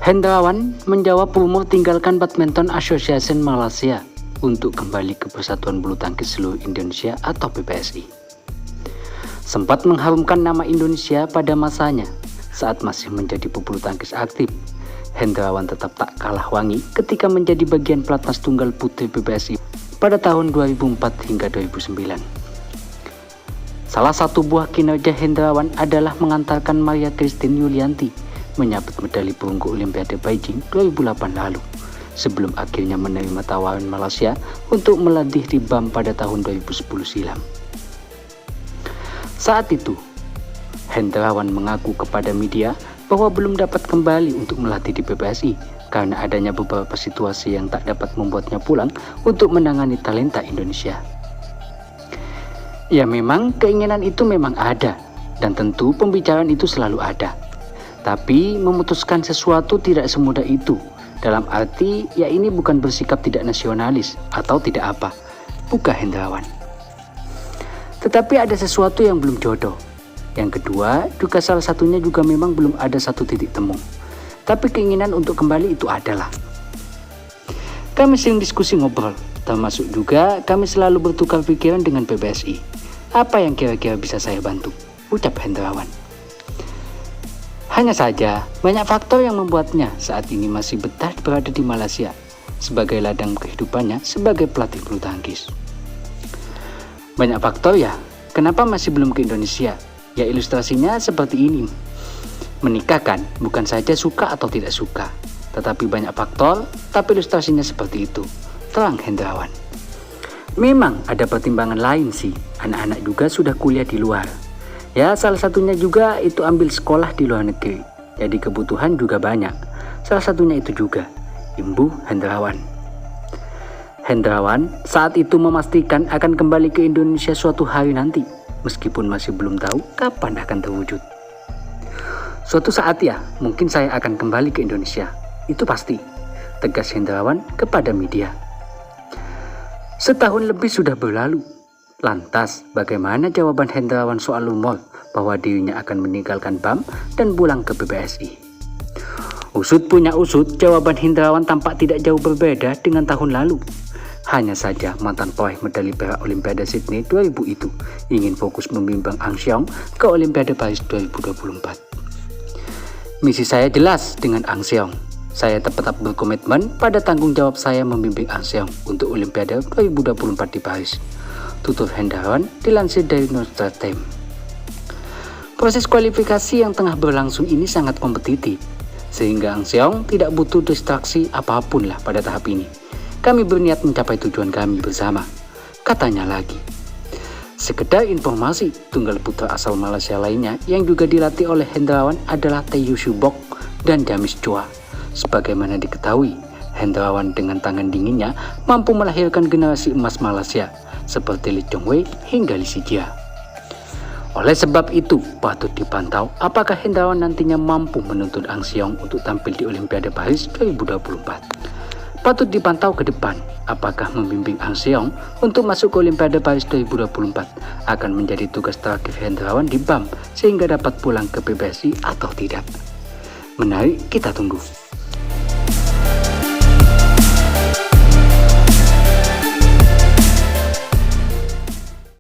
Hendrawan menjawab rumor tinggalkan Badminton Association Malaysia untuk kembali ke Persatuan Bulu Tangkis Seluruh Indonesia atau PBSI. Sempat mengharumkan nama Indonesia pada masanya saat masih menjadi pebulu tangkis aktif. Hendrawan tetap tak kalah wangi ketika menjadi bagian pelatnas tunggal putri PBSI pada tahun 2004 hingga 2009. Salah satu buah kinerja Hendrawan adalah mengantarkan Maria Christine Yulianti menyabet medali perunggu Olimpiade Beijing 2008 lalu, sebelum akhirnya menerima tawaran Malaysia untuk melatih di BAM pada tahun 2010 silam. Saat itu, Hendrawan mengaku kepada media bahwa belum dapat kembali untuk melatih di PBSI karena adanya beberapa situasi yang tak dapat membuatnya pulang untuk menangani talenta Indonesia. Ya memang keinginan itu memang ada, dan tentu pembicaraan itu selalu ada. Tapi memutuskan sesuatu tidak semudah itu. Dalam arti, ya ini bukan bersikap tidak nasionalis atau tidak apa. Bukan Hendrawan. Tetapi ada sesuatu yang belum jodoh. Yang kedua, juga salah satunya juga memang belum ada satu titik temu. Tapi keinginan untuk kembali itu adalah. Kami sering diskusi ngobrol, termasuk juga kami selalu bertukar pikiran dengan PBSI. Apa yang kira-kira bisa saya bantu? Ucap Hendrawan. Hanya saja, banyak faktor yang membuatnya saat ini masih betah berada di Malaysia sebagai ladang kehidupannya sebagai pelatih bulu tangkis. Banyak faktor ya, kenapa masih belum ke Indonesia? Ya ilustrasinya seperti ini. Menikah kan bukan saja suka atau tidak suka, tetapi banyak faktor, tapi ilustrasinya seperti itu. Terang Hendrawan. Memang ada pertimbangan lain sih, anak-anak juga sudah kuliah di luar. Ya salah satunya juga itu ambil sekolah di luar negeri. Jadi kebutuhan juga banyak. Salah satunya itu juga imbuh Hendrawan. Hendrawan saat itu memastikan akan kembali ke Indonesia suatu hari nanti, meskipun masih belum tahu kapan akan terwujud. Suatu saat ya, mungkin saya akan kembali ke Indonesia. Itu pasti, tegas Hendrawan kepada media. Setahun lebih sudah berlalu. Lantas, bagaimana jawaban Hendrawan soal rumor bahwa dirinya akan meninggalkan BAM dan pulang ke PBSI? Usut punya usut, jawaban Hendrawan tampak tidak jauh berbeda dengan tahun lalu. Hanya saja mantan peraih medali perak Olimpiade Sydney 2000 itu ingin fokus membimbing Angseong ke Olimpiade Paris 2024. Misi saya jelas dengan Angseong. Saya tetap berkomitmen pada tanggung jawab saya membimbing Angseong untuk Olimpiade 2024 di Paris. Tutur Hendrawan dilansir dari Nostra Time. Proses kualifikasi yang tengah berlangsung ini sangat kompetitif, sehingga Angseong tidak butuh distraksi apapun lah pada tahap ini. Kami berniat mencapai tujuan kami bersama, katanya lagi. Sekedar informasi, tunggal putra asal Malaysia lainnya yang juga dilatih oleh Hendrawan adalah Taeyu Subok dan James Chua. Sebagaimana diketahui, Hendrawan dengan tangan dinginnya mampu melahirkan generasi emas Malaysia, seperti Lee Chong Wei hingga Lee Sijia. Oleh sebab itu, patut dipantau apakah Hendrawan nantinya mampu menuntun Angseong untuk tampil di Olimpiade Paris 2024. Patut dipantau ke depan, apakah membimbing Angseong untuk masuk ke Olimpiade Paris 2024 akan menjadi tugas terakhir Hendrawan di BAM sehingga dapat pulang ke PBSI atau tidak. Menarik, kita tunggu.